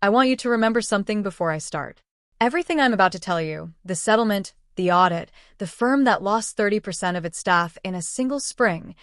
I want you to remember something before I start. Everything I'm about to tell you, the settlement, the audit, the firm that lost 30% of its staff in a single spring,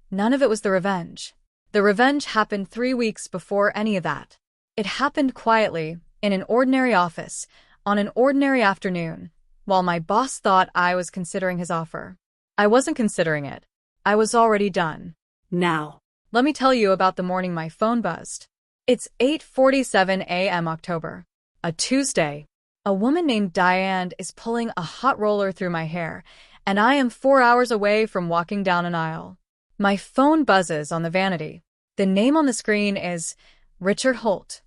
none of it was the revenge. The revenge happened 3 weeks before any of that. It happened quietly, in an ordinary office, on an ordinary afternoon, while my boss thought I was considering his offer. I wasn't considering it. I was already done. Now, Let me tell you about the morning my phone buzzed. It's 8:47 a.m. October, a Tuesday. A woman named Diane is pulling a hot roller through my hair, and I am 4 hours away from walking down an aisle. My phone buzzes on the vanity. The name on the screen is Richard Holt.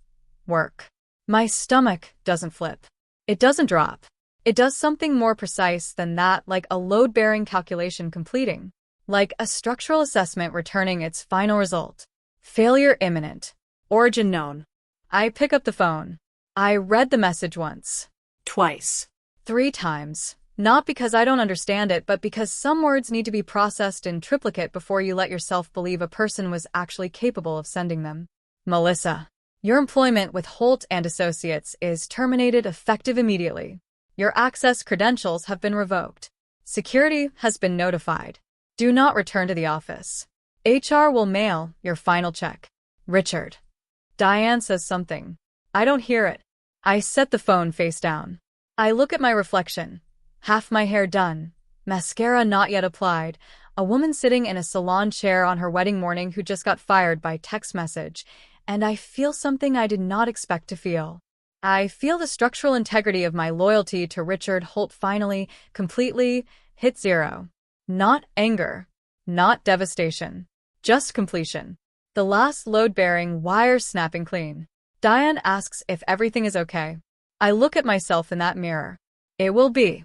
Work. My stomach doesn't flip. It doesn't drop. It does something more precise than that, like a load-bearing calculation completing. Like a structural assessment returning its final result. Failure imminent. Origin known. I pick up the phone. I read the message once. twice. 3 times. Not because I don't understand it, but because some words need to be processed in triplicate before you let yourself believe a person was actually capable of sending them. Melissa, your employment with Holt and Associates is terminated effective immediately. Your access credentials have been revoked. Security has been notified. Do not return to the office. HR will mail your final check. Richard. Diane says something. I don't hear it. I set the phone face down. I look at my reflection. Half my hair done. Mascara not yet applied. A woman sitting in a salon chair on her wedding morning who just got fired by text message. And I feel something I did not expect to feel. I feel the structural integrity of my loyalty to Richard Holt finally, completely, hit zero. Not anger. Not devastation. Just completion. The last load-bearing wire snapping clean. Diane asks if everything is okay. I look at myself in that mirror. It will be.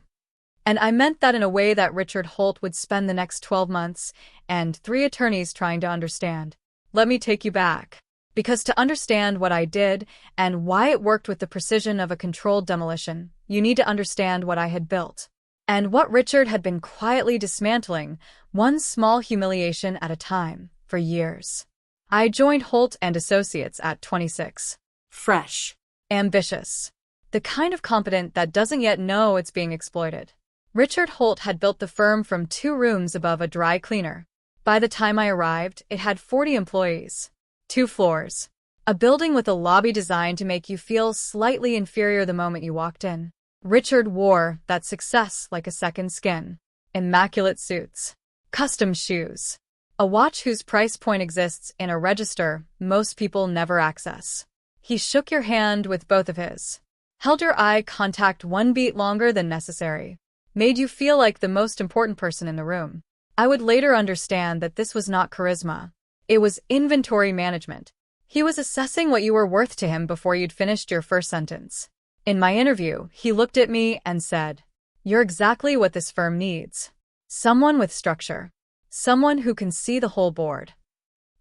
And I meant that in a way that Richard Holt would spend the next 12 months and 3 attorneys trying to understand. Let me take you back. Because to understand what I did and why it worked with the precision of a controlled demolition, you need to understand what I had built. And what Richard had been quietly dismantling, one small humiliation at a time, for years. I joined Holt and Associates at 26. Fresh. Ambitious. The kind of competent that doesn't yet know it's being exploited. Richard Holt had built the firm from 2 rooms above a dry cleaner. By the time I arrived, it had 40 employees. 2 floors. A building with a lobby designed to make you feel slightly inferior the moment you walked in. Richard wore that success like a second skin. Immaculate suits. Custom shoes. A watch whose price point exists in a register most people never access. He shook your hand with both of his. Held your eye contact 1 beat longer than necessary. Made you feel like the most important person in the room. I would later understand that this was not charisma. It was inventory management. He was assessing what you were worth to him before you'd finished your first sentence. In my interview, he looked at me and said, "You're exactly what this firm needs. Someone with structure. Someone who can see the whole board.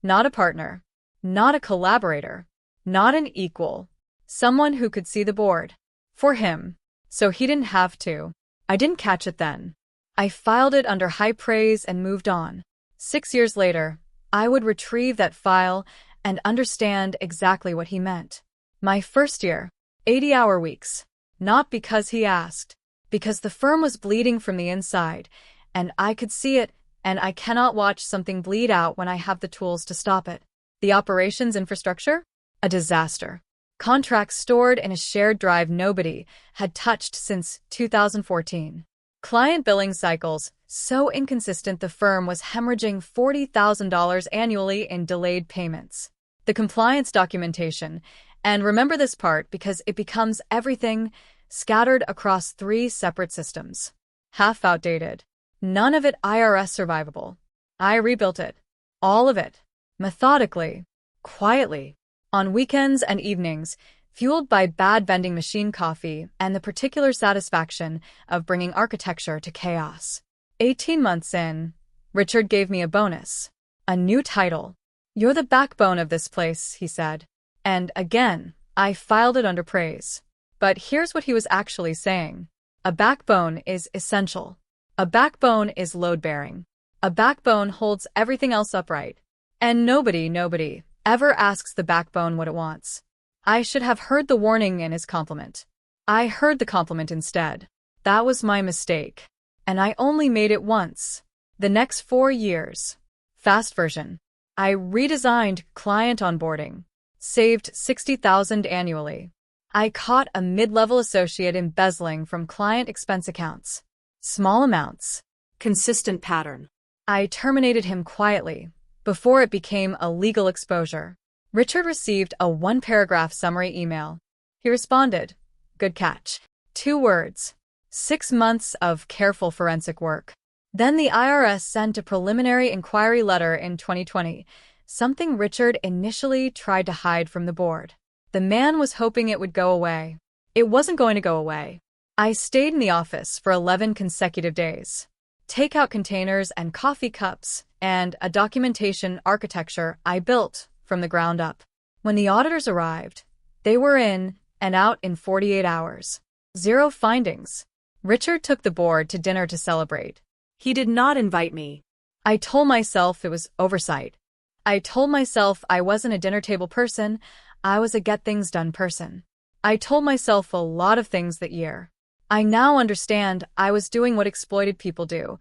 Not a partner. Not a collaborator. Not an equal. Someone who could see the board. For him. So he didn't have to." I didn't catch it then. I filed it under high praise and moved on. 6 years later, I would retrieve that file and understand exactly what he meant. My first year, 80-hour weeks. Not because he asked. Because the firm was bleeding from the inside, and I could see it, and I cannot watch something bleed out when I have the tools to stop it. The operations infrastructure? A disaster. Contracts stored in a shared drive nobody had touched since 2014. Client billing cycles, so inconsistent the firm was hemorrhaging $40,000 annually in delayed payments. The compliance documentation, and remember this part because it becomes everything, scattered across 3 separate systems. Half outdated. None of it IRS survivable. I rebuilt it. All of it. Methodically. Quietly. On weekends and evenings, fueled by bad vending machine coffee and the particular satisfaction of bringing architecture to chaos. 18 months in, Richard gave me a bonus. A new title. "You're the backbone of this place," he said. And again, I filed it under praise. But here's what he was actually saying. A backbone is essential. A backbone is load-bearing. A backbone holds everything else upright. And nobody ever asks the backbone what it wants. I should have heard the warning in his compliment. I heard the compliment instead. That was my mistake. And I only made it once. The next 4 years. Fast version. I redesigned client onboarding. Saved $60,000 annually. I caught a mid-level associate embezzling from client expense accounts. Small amounts. Consistent pattern. I terminated him quietly, before it became a legal exposure. Richard received a 1-paragraph summary email. He responded, "Good catch." 2 words. 6 months of careful forensic work. Then the IRS sent a preliminary inquiry letter in 2020, something Richard initially tried to hide from the board. The man was hoping it would go away. It wasn't going to go away. I stayed in the office for 11 consecutive days. Takeout containers and coffee cups, and a documentation architecture I built from the ground up. When the auditors arrived, they were in and out in 48 hours. 0 findings. Richard took the board to dinner to celebrate. He did not invite me. I told myself it was oversight. I told myself I wasn't a dinner table person, I was a get-things-done person. I told myself a lot of things that year. I now understand I was doing what exploited people do.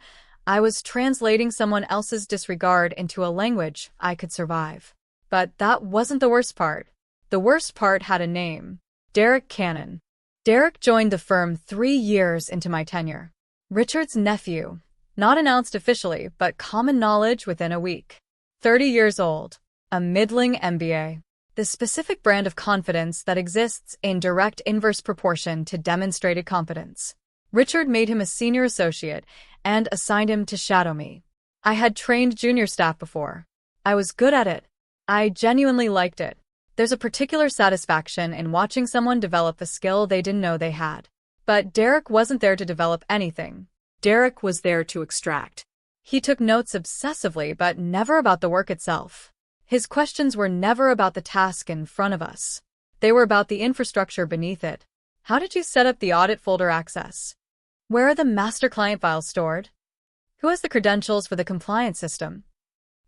I was translating someone else's disregard into a language I could survive. But that wasn't the worst part. The worst part had a name. Derek Cannon. Derek joined the firm 3 years into my tenure. Richard's nephew. Not announced officially, but common knowledge within a week. 30 years old. A middling MBA. The specific brand of confidence that exists in direct inverse proportion to demonstrated competence. Richard made him a senior associate and assigned him to shadow me. I had trained junior staff before. I was good at it. I genuinely liked it. There's a particular satisfaction in watching someone develop a skill they didn't know they had. But Derek wasn't there to develop anything. Derek was there to extract. He took notes obsessively, but never about the work itself. His questions were never about the task in front of us. They were about the infrastructure beneath it. How did you set up the audit folder access? Where are the master client files stored? Who has the credentials for the compliance system?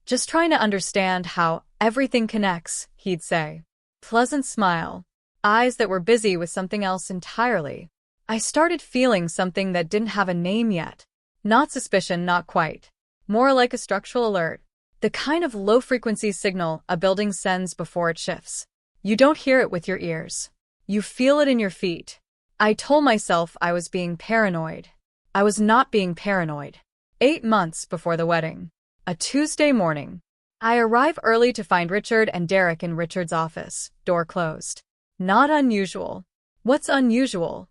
Just trying to understand how everything connects, he'd say. Pleasant smile. Eyes that were busy with something else entirely. I started feeling something that didn't have a name yet. Not suspicion, not quite. More like a structural alert. The kind of low-frequency signal a building sends before it shifts. You don't hear it with your ears. You feel it in your feet. I told myself I was being paranoid. I was not being paranoid. 8 months before the wedding. A Tuesday morning. I arrive early to find Richard and Derek in Richard's office, door closed. Not unusual. What's unusual?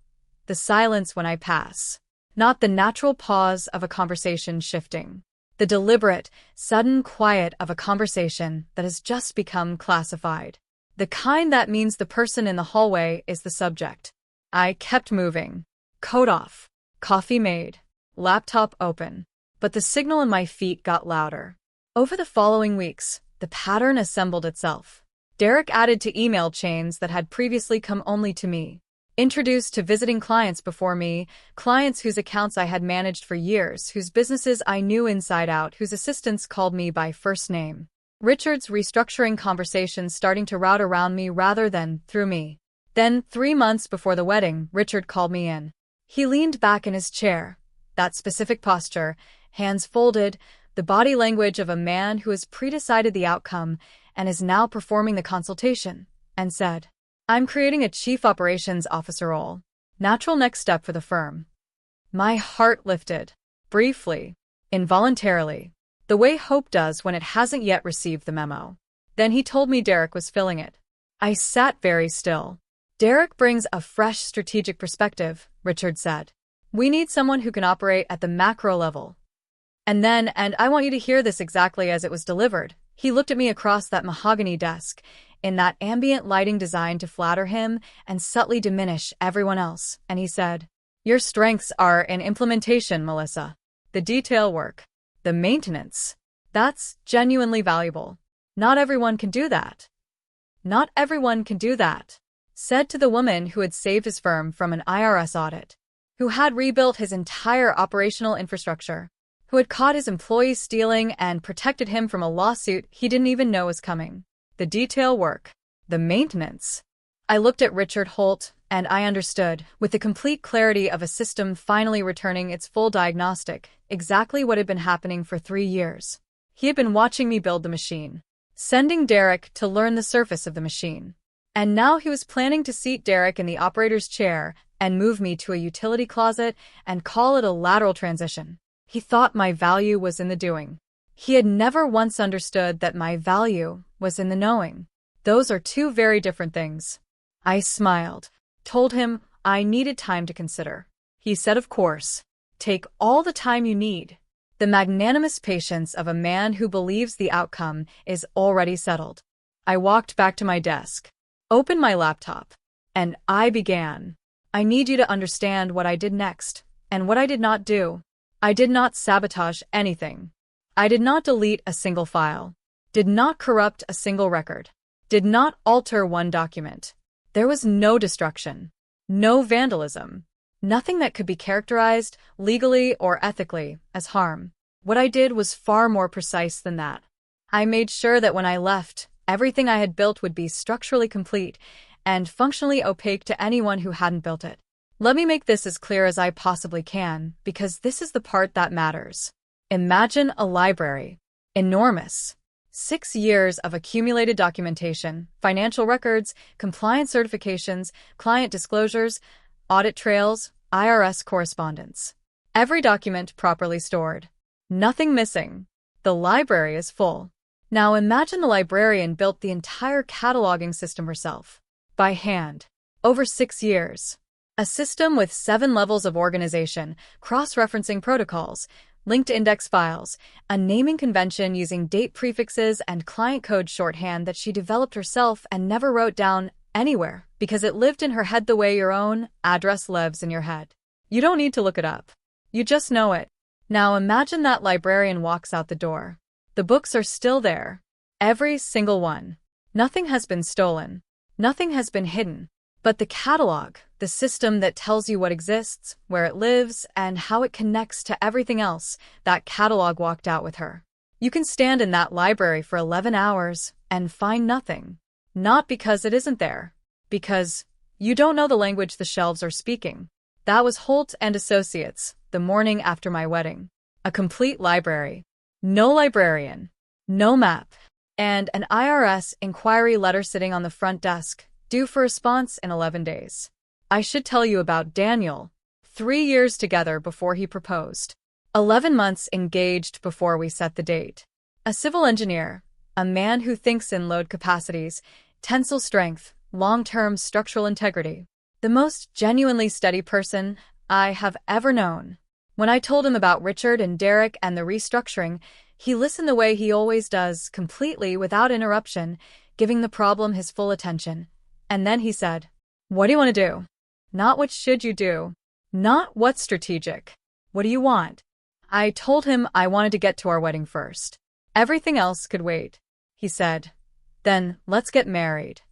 The silence when I pass. Not the natural pause of a conversation shifting. The deliberate, sudden quiet of a conversation that has just become classified. The kind that means the person in the hallway is the subject. I kept moving. Coat off. Coffee made. Laptop open. But the signal in my feet got louder. Over the following weeks, the pattern assembled itself. Derek added to email chains that had previously come only to me. Introduced to visiting clients before me, clients whose accounts I had managed for years, whose businesses I knew inside out, whose assistants called me by first name. Richard's restructuring conversations starting to route around me rather than through me. Then, 3 months before the wedding, Richard called me in. He leaned back in his chair. That specific posture, hands folded, the body language of a man who has predecided the outcome and is now performing the consultation, and said, "I'm creating a chief operations officer role. Natural next step for the firm." My heart lifted. Briefly. Involuntarily. The way hope does when it hasn't yet received the memo. Then he told me Derek was filling it. I sat very still. Derek brings a fresh strategic perspective, Richard said. We need someone who can operate at the macro level. And I want you to hear this exactly as it was delivered. He looked at me across that mahogany desk, in that ambient lighting designed to flatter him and subtly diminish everyone else, and he said, "Your strengths are in implementation, Melissa. The detail work. The maintenance. That's genuinely valuable. Not everyone can do that." Not everyone can do that. Said to the woman who had saved his firm from an IRS audit, who had rebuilt his entire operational infrastructure, who had caught his employees stealing and protected him from a lawsuit he didn't even know was coming. The detail work. The maintenance. I looked at Richard Holt, and I understood, with the complete clarity of a system finally returning its full diagnostic, exactly what had been happening for 3 years. He had been watching me build the machine, sending Derek to learn the surface of the machine. And now he was planning to seat Derek in the operator's chair and move me to a utility closet and call it a lateral transition. He thought my value was in the doing. He had never once understood that my value was in the knowing. Those are two very different things. I smiled, told him I needed time to consider. He said, of course. Take all the time you need. The magnanimous patience of a man who believes the outcome is already settled. I walked back to my desk, opened my laptop, and I began. I need you to understand what I did next, and what I did not do. I did not sabotage anything. I did not delete a single file, did not corrupt a single record, did not alter one document. There was no destruction, no vandalism, nothing that could be characterized legally or ethically as harm. What I did was far more precise than that. I made sure that when I left, everything I had built would be structurally complete and functionally opaque to anyone who hadn't built it. Let me make this as clear as I possibly can, because this is the part that matters. Imagine a library. Enormous. 6 years of accumulated documentation, financial records, compliance certifications, client disclosures, audit trails, IRS correspondence. Every document properly stored. Nothing missing. The library is full. Now imagine the librarian built the entire cataloging system herself, by hand, over 6 years. A system with 7 levels of organization, cross-referencing protocols, linked index files, a naming convention using date prefixes and client code shorthand that she developed herself and never wrote down anywhere because it lived in her head the way your own address lives in your head. You don't need to look it up. You just know it. Now imagine that librarian walks out the door. The books are still there. Every single one. Nothing has been stolen. Nothing has been hidden. But the catalog, the system that tells you what exists, where it lives, and how it connects to everything else, that catalog walked out with her. You can stand in that library for 11 hours and find nothing. Not because it isn't there. Because you don't know the language the shelves are speaking. That was Holt and Associates, the morning after my wedding. A complete library. No librarian. No map. And an IRS inquiry letter sitting on the front desk, due for response in 11 days. I should tell you about Daniel. 3 years together before he proposed. 11 months engaged before we set the date. A civil engineer, a man who thinks in load capacities, tensile strength, long-term structural integrity. The most genuinely steady person I have ever known. When I told him about Richard and Derek and the restructuring, he listened the way he always does, completely without interruption, giving the problem his full attention. And then he said, "What do you want to do? Not what should you do. Not what's strategic. What do you want?" I told him I wanted to get to our wedding first. Everything else could wait. He said, "Then let's get married."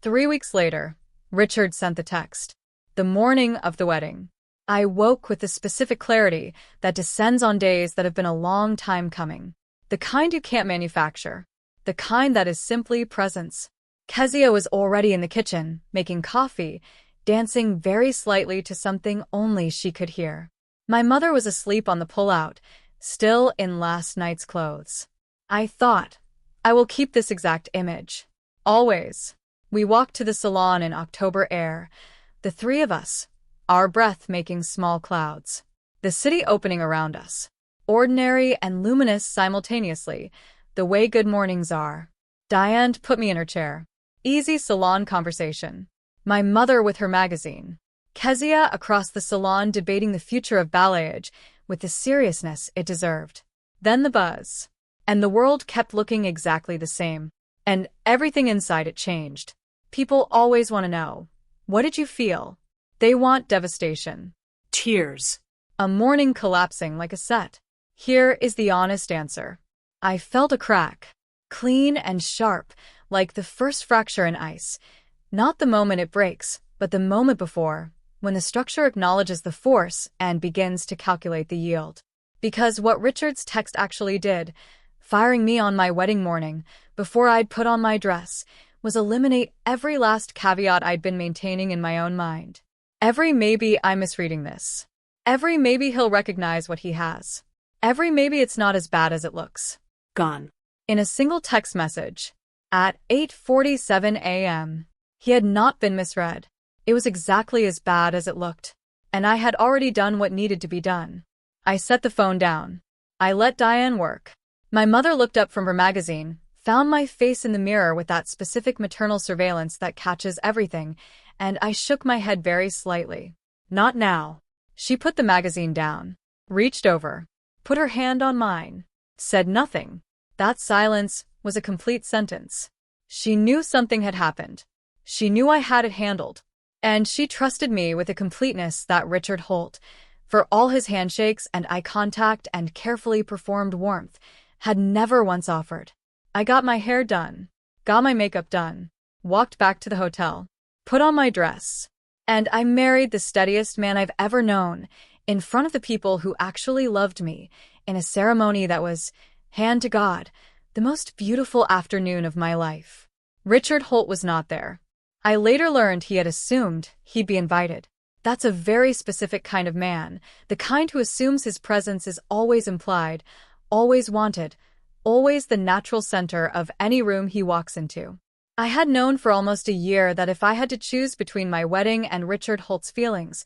3 weeks later, Richard sent the text. The morning of the wedding. I woke with the specific clarity that descends on days that have been a long time coming. The kind you can't manufacture. The kind that is simply presence. Kezia was already in the kitchen, making coffee, dancing very slightly to something only she could hear. My mother was asleep on the pull-out, still in last night's clothes. I thought, I will keep this exact image. Always. We walked to the salon in October air, the 3 of us, our breath making small clouds. The city opening around us. Ordinary and luminous simultaneously, the way good mornings are. Diane put me in her chair. Easy salon conversation. My mother with her magazine. Kezia across the salon debating the future of balayage with the seriousness it deserved. Then the buzz. And the world kept looking exactly the same. And everything inside it changed. People always want to know, what did you feel? They want devastation. Tears. A morning collapsing like a set. Here is the honest answer. I felt a crack. Clean and sharp, like the first fracture in ice. Not the moment it breaks, but the moment before, when the structure acknowledges the force and begins to calculate the yield. Because what Richard's text actually did, firing me on my wedding morning, before I'd put on my dress, was eliminate every last caveat I'd been maintaining in my own mind. Every maybe I'm misreading this. Every maybe he'll recognize what he has. Every maybe it's not as bad as it looks. Gone. In a single text message, at 8:47 a.m., he had not been misread. It was exactly as bad as it looked, and I had already done what needed to be done. I set the phone down. I let Diane work. My mother looked up from her magazine, found my face in the mirror with that specific maternal surveillance that catches everything, and I shook my head very slightly. Not now. She put the magazine down, reached over, put her hand on mine, said nothing. That silence was a complete sentence. She knew something had happened. She knew I had it handled. And she trusted me with a completeness that Richard Holt, for all his handshakes and eye contact and carefully performed warmth, had never once offered. I got my hair done, got my makeup done, walked back to the hotel, put on my dress, and I married the steadiest man I've ever known, in front of the people who actually loved me, in a ceremony that was, hand to God, the most beautiful afternoon of my life. Richard Holt was not there. I later learned he had assumed he'd be invited. That's a very specific kind of man, the kind who assumes his presence is always implied, always wanted, always the natural center of any room he walks into. I had known for almost a year that if I had to choose between my wedding and Richard Holt's feelings,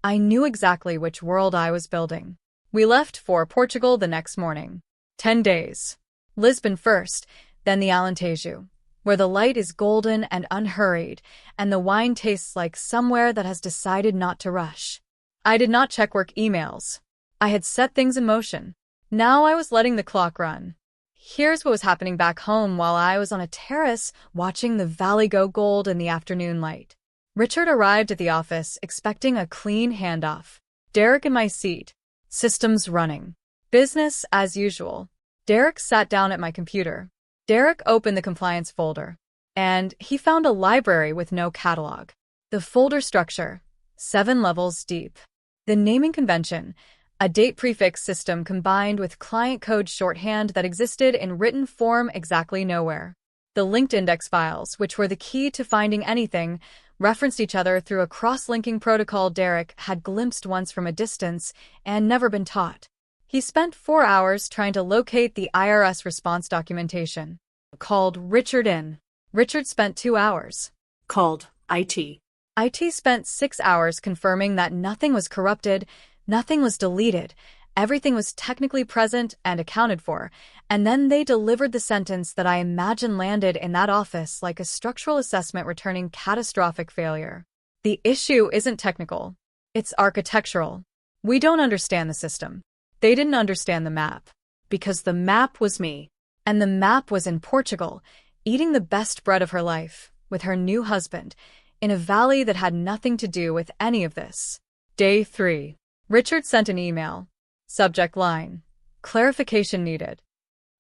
I knew exactly which world I was building. We left for Portugal the next morning. 10 days. Lisbon first, then the Alentejo, where the light is golden and unhurried, and the wine tastes like somewhere that has decided not to rush. I did not check work emails. I had set things in motion. Now I was letting the clock run. Here's what was happening back home while I was on a terrace watching the valley go gold in the afternoon light. Richard arrived at the office expecting a clean handoff. Derek in my seat. Systems running. Business as usual. Derek sat down at my computer. Derek opened the compliance folder, and he found a library with no catalog. The folder structure, 7 levels deep. The naming convention, a date prefix system combined with client code shorthand that existed in written form exactly nowhere. The linked index files, which were the key to finding anything, referenced each other through a cross-linking protocol Derek had glimpsed once from a distance and never been taught. He spent 4 hours trying to locate the IRS response documentation. Called Richard in. Richard spent 2 hours. Called IT. IT spent 6 hours confirming that nothing was corrupted, nothing was deleted, everything was technically present and accounted for, and then they delivered the sentence that I imagine landed in that office like a structural assessment returning catastrophic failure. The issue isn't technical. It's architectural. We don't understand the system. They didn't understand the map. Because the map was me. And the map was in Portugal, eating the best bread of her life, with her new husband, in a valley that had nothing to do with any of this. Day 3. Richard sent an email. Subject line. Clarification needed.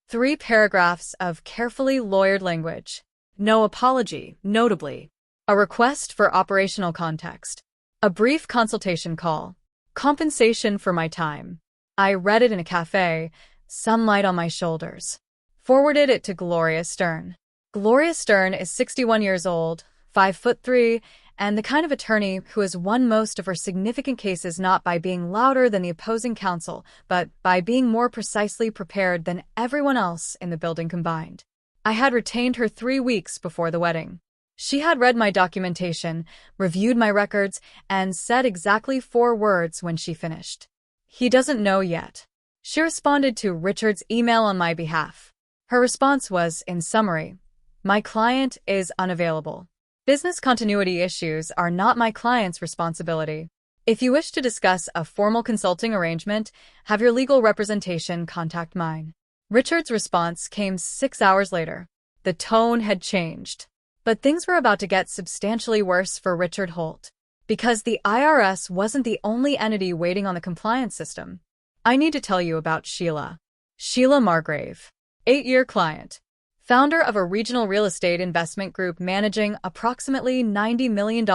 3 paragraphs of carefully lawyered language. No apology, notably. A request for operational context. A brief consultation call. Compensation for my time. I read it in a cafe, sunlight on my shoulders. Forwarded it to Gloria Stern. Gloria Stern is 61 years old, 5'3", and the kind of attorney who has won most of her significant cases not by being louder than the opposing counsel, but by being more precisely prepared than everyone else in the building combined. I had retained her 3 weeks before the wedding. She had read my documentation, reviewed my records, and said exactly 4 words when she finished. He doesn't know yet. She responded to Richard's email on my behalf. Her response was, in summary, my client is unavailable. Business continuity issues are not my client's responsibility. If you wish to discuss a formal consulting arrangement, have your legal representation contact mine. Richard's response came 6 hours later. The tone had changed. But things were about to get substantially worse for Richard Holt. Because the IRS wasn't the only entity waiting on the compliance system. I need to tell you about Sheila. Sheila Margrave. 8-year client. Founder of a regional real estate investment group managing approximately $90 million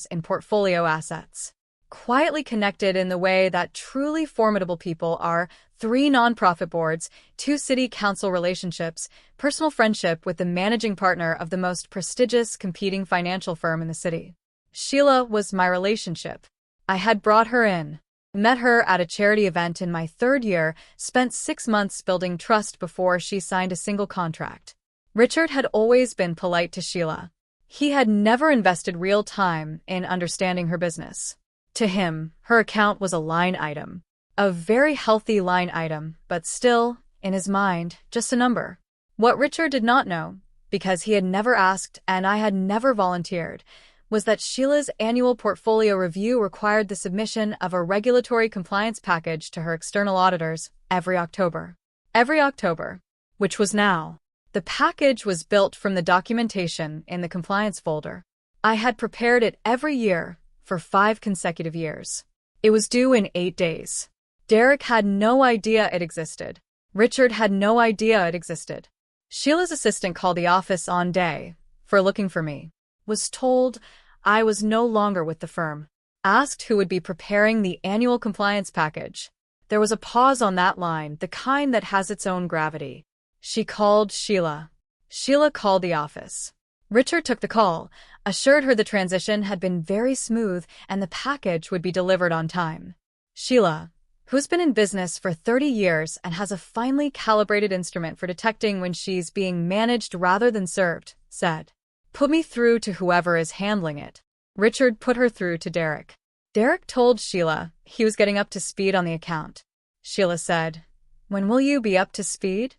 in portfolio assets. Quietly connected in the way that truly formidable people are 3 nonprofit boards, 2 city council relationships, personal friendship with the managing partner of the most prestigious competing financial firm in the city. Sheila was my relationship. I had brought her in, met her at a charity event in my 3rd year, spent 6 months building trust before she signed a single contract. Richard had always been polite to Sheila. He had never invested real time in understanding her business. To him, her account was a line item. A very healthy line item, but still, in his mind, just a number. What Richard did not know, because he had never asked and I had never volunteered, was that Sheila's annual portfolio review required the submission of a regulatory compliance package to her external auditors every October. Every October, which was now. The package was built from the documentation in the compliance folder. I had prepared it every year for 5 consecutive years. It was due in 8 days. Derek had no idea it existed. Richard had no idea it existed. Sheila's assistant called the office on day for looking for me. Was told I was no longer with the firm. Asked who would be preparing the annual compliance package. There was a pause on that line, the kind that has its own gravity. She called Sheila. Sheila called the office. Richard took the call, assured her the transition had been very smooth and the package would be delivered on time. Sheila, who's been in business for 30 years and has a finely calibrated instrument for detecting when she's being managed rather than served, said, "Put me through to whoever is handling it." Richard put her through to Derek. Derek told Sheila he was getting up to speed on the account. Sheila said, "When will you be up to speed?"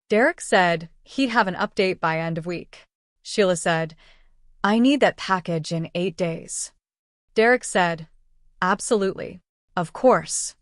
Derek said he'd have an update by end of week. Sheila said, "I need that package in 8 days." Derek said, "Absolutely. Of course."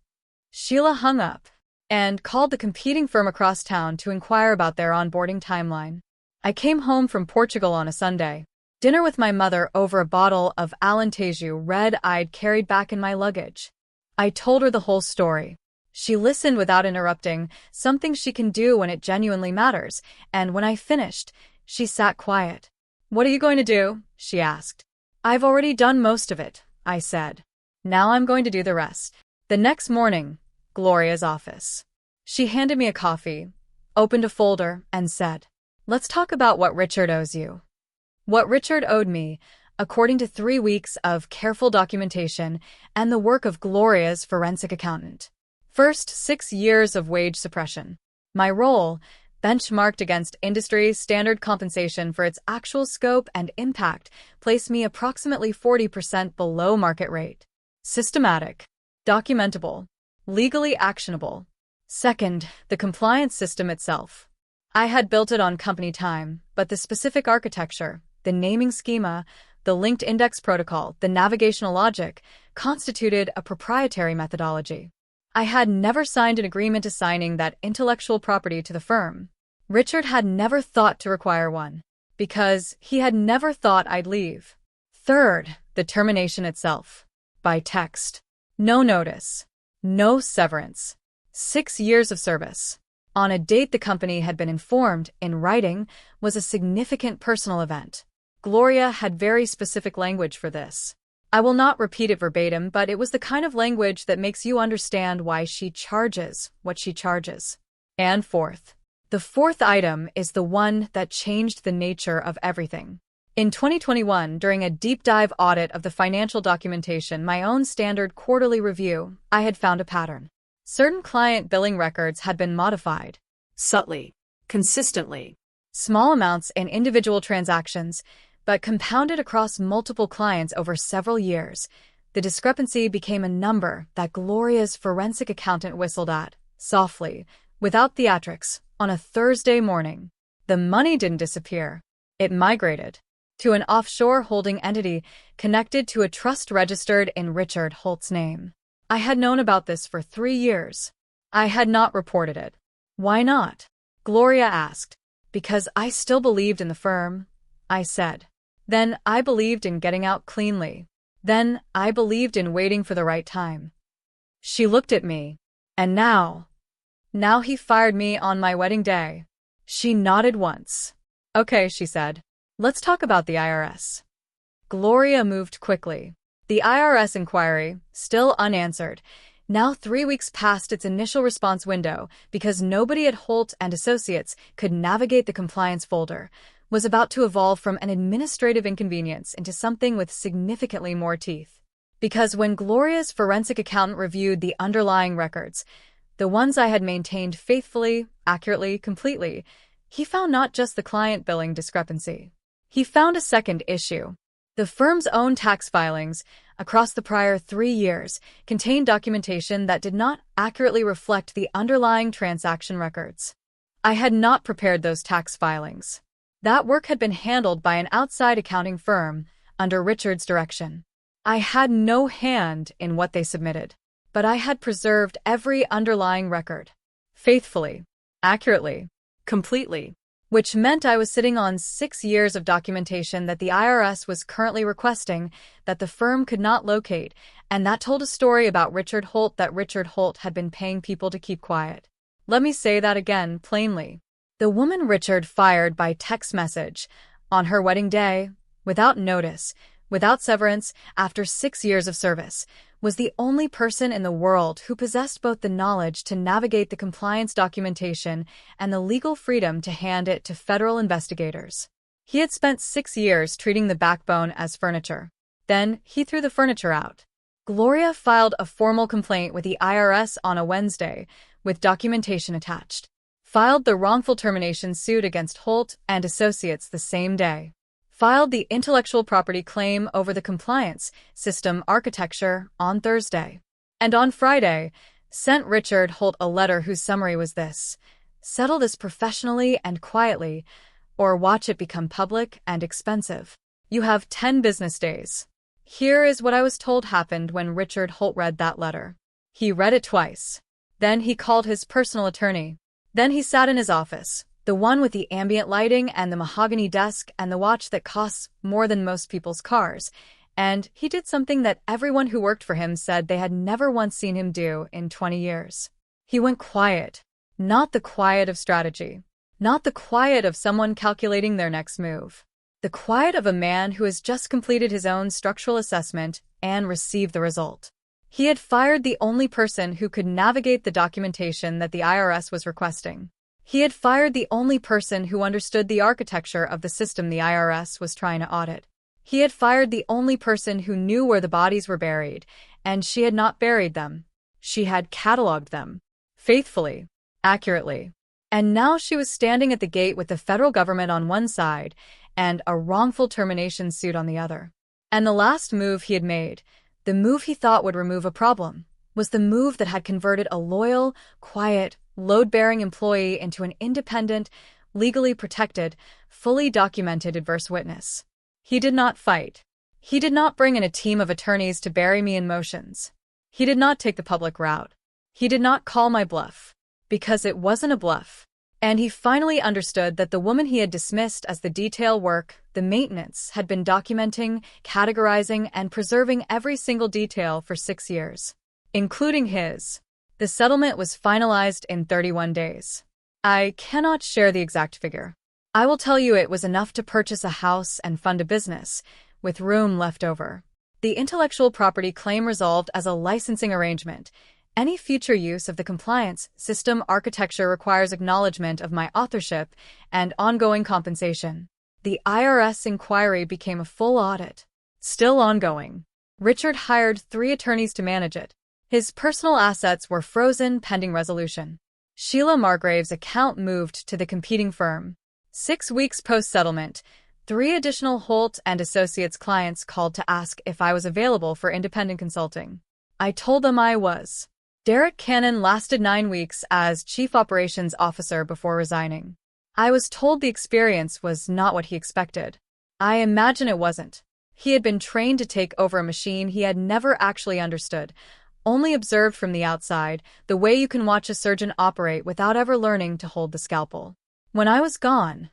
Sheila hung up and called the competing firm across town to inquire about their onboarding timeline. I came home from Portugal on a Sunday. Dinner with my mother over a bottle of Alentejo red I'd carried back in my luggage. I told her the whole story. She listened without interrupting, something she can do when it genuinely matters, and when I finished, she sat quiet. "What are you going to do?" she asked. "I've already done most of it," I said. "Now I'm going to do the rest." The next morning, Gloria's office. She handed me a coffee, opened a folder, and said, "Let's talk about what Richard owes you." What Richard owed me, according to 3 weeks of careful documentation and the work of Gloria's forensic accountant. First, 6 years of wage suppression. My role, benchmarked against industry standard compensation for its actual scope and impact, placed me approximately 40% below market rate. Systematic, documentable, legally actionable. Second, the compliance system itself. I had built it on company time, but the specific architecture, the naming schema, the linked index protocol, the navigational logic, constituted a proprietary methodology. I had never signed an agreement assigning that intellectual property to the firm. Richard had never thought to require one, because he had never thought I'd leave. Third, the termination itself. By text. No notice. No severance. 6 years of service. On a date the company had been informed, in writing, was a significant personal event. Gloria had very specific language for this. I will not repeat it verbatim, but it was the kind of language that makes you understand why she charges what she charges. And fourth. The fourth item is the one that changed the nature of everything. In 2021, during a deep dive audit of the financial documentation, my own standard quarterly review, I had found a pattern. Certain client billing records had been modified. Subtly. Consistently. Small amounts in individual transactions, but compounded across multiple clients over several years. The discrepancy became a number that Gloria's forensic accountant whistled at, softly, without theatrics, on a Thursday morning. The money didn't disappear. It migrated to an offshore holding entity connected to a trust registered in Richard Holt's name. I had known about this for 3 years. I had not reported it. Why not? Gloria asked. Because I still believed in the firm, I said. Then I believed in getting out cleanly. Then I believed in waiting for the right time. She looked at me. And now he fired me on my wedding day. She nodded once. Okay, she said. Let's talk about the IRS. Gloria moved quickly. The IRS inquiry, still unanswered, now 3 weeks past its initial response window because nobody at Holt and Associates could navigate the compliance folder, was about to evolve from an administrative inconvenience into something with significantly more teeth. Because when Gloria's forensic accountant reviewed the underlying records, the ones I had maintained faithfully, accurately, completely, he found not just the client billing discrepancy. He found a second issue. The firm's own tax filings, across the prior 3 years, contained documentation that did not accurately reflect the underlying transaction records. I had not prepared those tax filings. That work had been handled by an outside accounting firm, under Richard's direction. I had no hand in what they submitted, but I had preserved every underlying record. Faithfully, accurately, completely. Which meant I was sitting on 6 years of documentation that the IRS was currently requesting that the firm could not locate, and that told a story about Richard Holt that Richard Holt had been paying people to keep quiet. Let me say that again, plainly. The woman Richard fired by text message, on her wedding day, without notice, without severance, after 6 years of service, was the only person in the world who possessed both the knowledge to navigate the compliance documentation and the legal freedom to hand it to federal investigators. He had spent 6 years treating the backbone as furniture. Then he threw the furniture out. Gloria filed a formal complaint with the IRS on a Wednesday, with documentation attached. Filed the wrongful termination suit against Holt and Associates the same day. Filed the intellectual property claim over the compliance system architecture on Thursday. And on Friday, sent Richard Holt a letter whose summary was this: settle this professionally and quietly, or watch it become public and expensive. You have 10 business days. Here is what I was told happened when Richard Holt read that letter. He read it twice. Then he called his personal attorney. Then he sat in his office, the one with the ambient lighting and the mahogany desk and the watch that costs more than most people's cars, and he did something that everyone who worked for him said they had never once seen him do in 20 years. He went quiet. Not the quiet of strategy. Not the quiet of someone calculating their next move. The quiet of a man who has just completed his own structural assessment and received the result. He had fired the only person who could navigate the documentation that the IRS was requesting. He had fired the only person who understood the architecture of the system the IRS was trying to audit. He had fired the only person who knew where the bodies were buried, and she had not buried them. She had cataloged them. Faithfully. Accurately. And now she was standing at the gate with the federal government on one side and a wrongful termination suit on the other. And the last move he had made, the move he thought would remove a problem, was the move that had converted a loyal, quiet, load-bearing employee into an independent, legally protected, fully documented adverse witness. He did not fight. He did not bring in a team of attorneys to bury me in motions. He did not take the public route. He did not call my bluff. Because it wasn't a bluff. And he finally understood that the woman he had dismissed as the detail work, the maintenance, had been documenting, categorizing, and preserving every single detail for 6 years. Including his. The settlement was finalized in 31 days. I cannot share the exact figure. I will tell you it was enough to purchase a house and fund a business, with room left over. The intellectual property claim resolved as a licensing arrangement. Any future use of the compliance system architecture requires acknowledgement of my authorship and ongoing compensation. The IRS inquiry became a full audit. Still ongoing. Richard hired 3 attorneys to manage it. His personal assets were frozen pending resolution. Sheila Margrave's account moved to the competing firm. 6 weeks post-settlement, 3 additional Holt and Associates clients called to ask if I was available for independent consulting. I told them I was. Derek Cannon lasted 9 weeks as Chief Operations Officer before resigning. I was told the experience was not what he expected. I imagine it wasn't. He had been trained to take over a machine he had never actually understood, only observed from the outside, the way you can watch a surgeon operate without ever learning to hold the scalpel. When I was gone,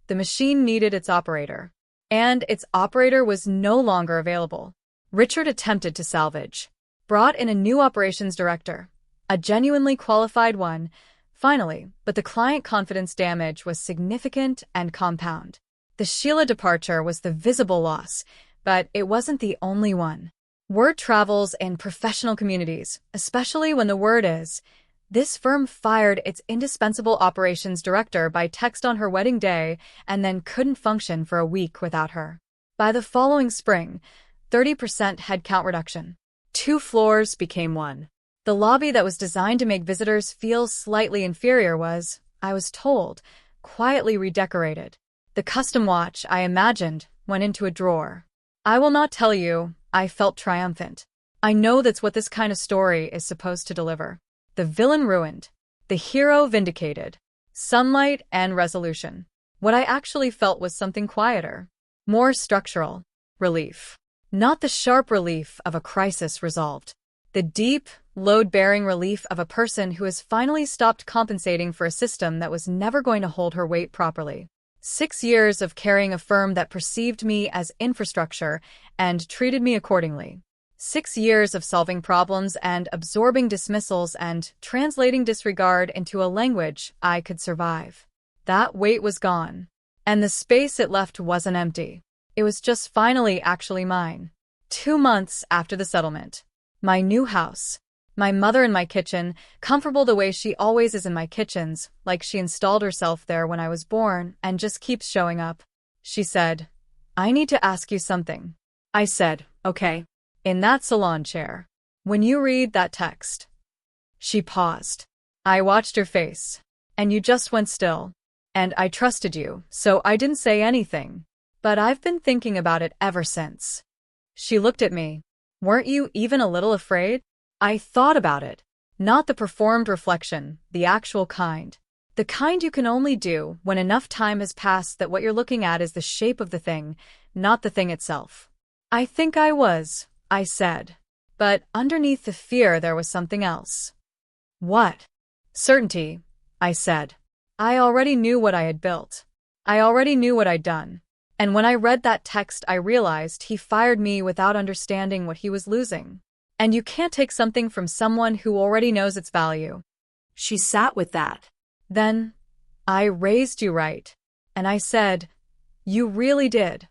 the machine needed its operator. And its operator was no longer available. Richard attempted to salvage. Brought in a new operations director, a genuinely qualified one, finally, but the client confidence damage was significant and compound. The Sheila departure was the visible loss, but it wasn't the only one. Word travels in professional communities, especially when the word is, "This firm fired its indispensable operations director by text on her wedding day and then couldn't function for a week without her." By the following spring, 30% headcount reduction. 2 floors became 1. The lobby that was designed to make visitors feel slightly inferior was, I was told, quietly redecorated. The custom watch, I imagined, went into a drawer. I will not tell you, I felt triumphant. I know that's what this kind of story is supposed to deliver. The villain ruined. The hero vindicated. Sunlight and resolution. What I actually felt was something quieter. More structural. Relief. Not the sharp relief of a crisis resolved. The deep, load-bearing relief of a person who has finally stopped compensating for a system that was never going to hold her weight properly. 6 years of carrying a firm that perceived me as infrastructure and treated me accordingly. 6 years of solving problems and absorbing dismissals and translating disregard into a language I could survive. That weight was gone. And the space it left wasn't empty. It was just finally actually mine. 2 months after the settlement. My new house. My mother in my kitchen, comfortable the way she always is in my kitchens, like she installed herself there when I was born and just keeps showing up. She said, "I need to ask you something." I said, "Okay." In that salon chair. "When you read that text." She paused. I watched her face. "And you just went still. And I trusted you, so I didn't say anything. But I've been thinking about it ever since." She looked at me. "Weren't you even a little afraid?" I thought about it. Not the performed reflection, the actual kind. The kind you can only do when enough time has passed that what you're looking at is the shape of the thing, not the thing itself. "I think I was," I said. But underneath the fear there was something else. "What?" "Certainty," I said. I already knew what I had built. I already knew what I'd done. And when I read that text I realized he fired me without understanding what he was losing. And you can't take something from someone who already knows its value. She sat with that. Then, "I raised you right." And I said, "You really did."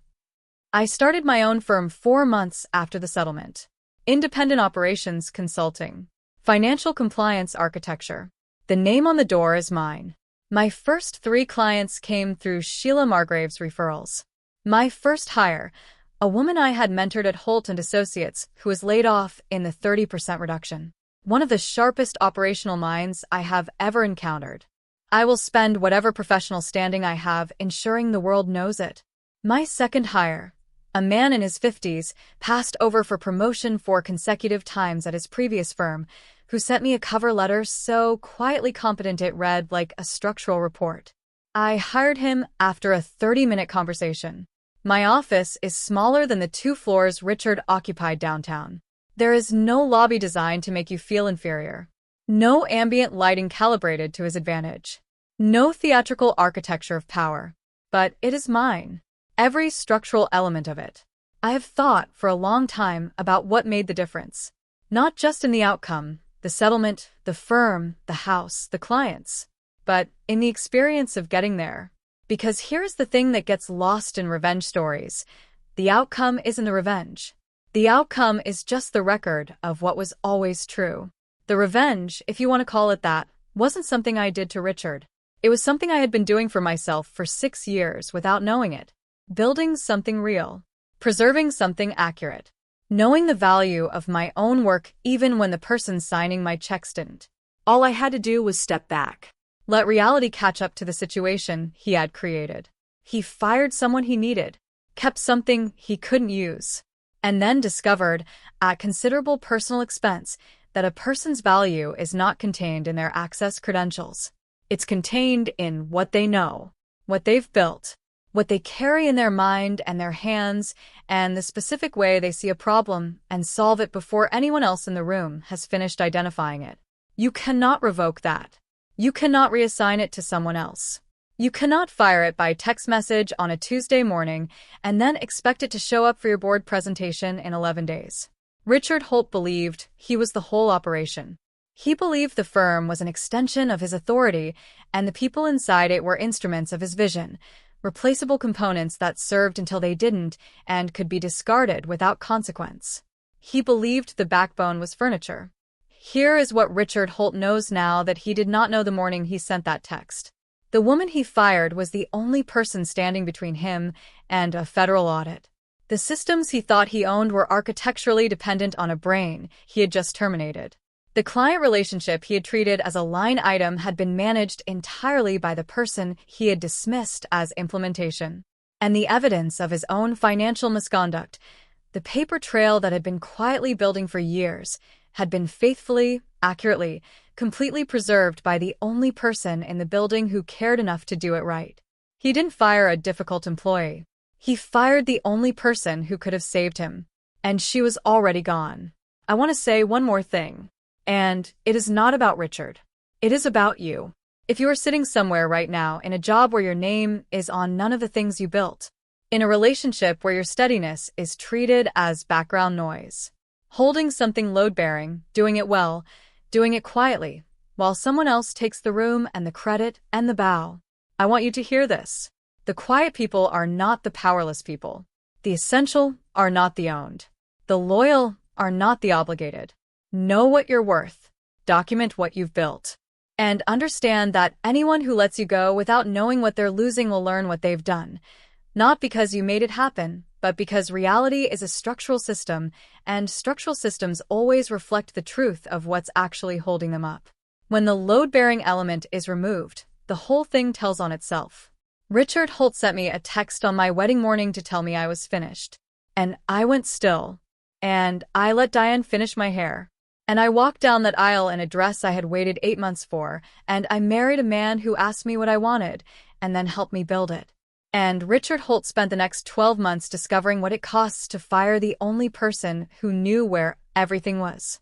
I started my own firm 4 months after the settlement. Independent Operations Consulting. Financial Compliance Architecture. The name on the door is mine. My first 3 clients came through Sheila Margrave's referrals. My first hire, a woman I had mentored at Holt & Associates who was laid off in the 30% reduction. One of the sharpest operational minds I have ever encountered. I will spend whatever professional standing I have ensuring the world knows it. My second hire, a man in his 50s, passed over for promotion 4 consecutive times at his previous firm, who sent me a cover letter so quietly competent it read like a structural report. I hired him after a 30-minute conversation. My office is smaller than the 2 floors Richard occupied downtown. There is no lobby designed to make you feel inferior. No ambient lighting calibrated to his advantage. No theatrical architecture of power. But it is mine. Every structural element of it. I have thought for a long time about what made the difference. Not just in the outcome, the settlement, the firm, the house, the clients, but in the experience of getting there. Because here's the thing that gets lost in revenge stories. The outcome isn't the revenge. The outcome is just the record of what was always true. The revenge, if you want to call it that, wasn't something I did to Richard. It was something I had been doing for myself for 6 years without knowing it. Building something real. Preserving something accurate. Knowing the value of my own work even when the person signing my checks didn't. All I had to do was step back. Let reality catch up to the situation he had created. He fired someone he needed, kept something he couldn't use, and then discovered, at considerable personal expense, that a person's value is not contained in their access credentials. It's contained in what they know, what they've built, what they carry in their mind and their hands, and the specific way they see a problem and solve it before anyone else in the room has finished identifying it. You cannot revoke that. You cannot reassign it to someone else. You cannot fire it by text message on a Tuesday morning and then expect it to show up for your board presentation in 11 days. Richard Holt believed he was the whole operation. He believed the firm was an extension of his authority, and the people inside it were instruments of his vision, replaceable components that served until they didn't and could be discarded without consequence. He believed the backbone was furniture. Here is what Richard Holt knows now that he did not know the morning he sent that text. The woman he fired was the only person standing between him and a federal audit. The systems he thought he owned were architecturally dependent on a brain he had just terminated. The client relationship he had treated as a line item had been managed entirely by the person he had dismissed as implementation. And the evidence of his own financial misconduct, the paper trail that had been quietly building for years, had been faithfully, accurately, completely preserved by the only person in the building who cared enough to do it right. He didn't fire a difficult employee. He fired the only person who could have saved him. And she was already gone. I want to say one more thing. And it is not about Richard. It is about you. If you are sitting somewhere right now in a job where your name is on none of the things you built, in a relationship where your steadiness is treated as background noise, holding something load-bearing, doing it well, doing it quietly, while someone else takes the room and the credit and the bow. I want you to hear this. The quiet people are not the powerless people. The essential are not the owned. The loyal are not the obligated. Know what you're worth. Document what you've built. And understand that anyone who lets you go without knowing what they're losing will learn what they've done. Not because you made it happen, but because reality is a structural system, and structural systems always reflect the truth of what's actually holding them up. When the load-bearing element is removed, the whole thing tells on itself. Richard Holt sent me a text on my wedding morning to tell me I was finished. And I went still. And I let Diane finish my hair. And I walked down that aisle in a dress I had waited 8 months for, and I married a man who asked me what I wanted, and then helped me build it. And Richard Holt spent the next 12 months discovering what it costs to fire the only person who knew where everything was.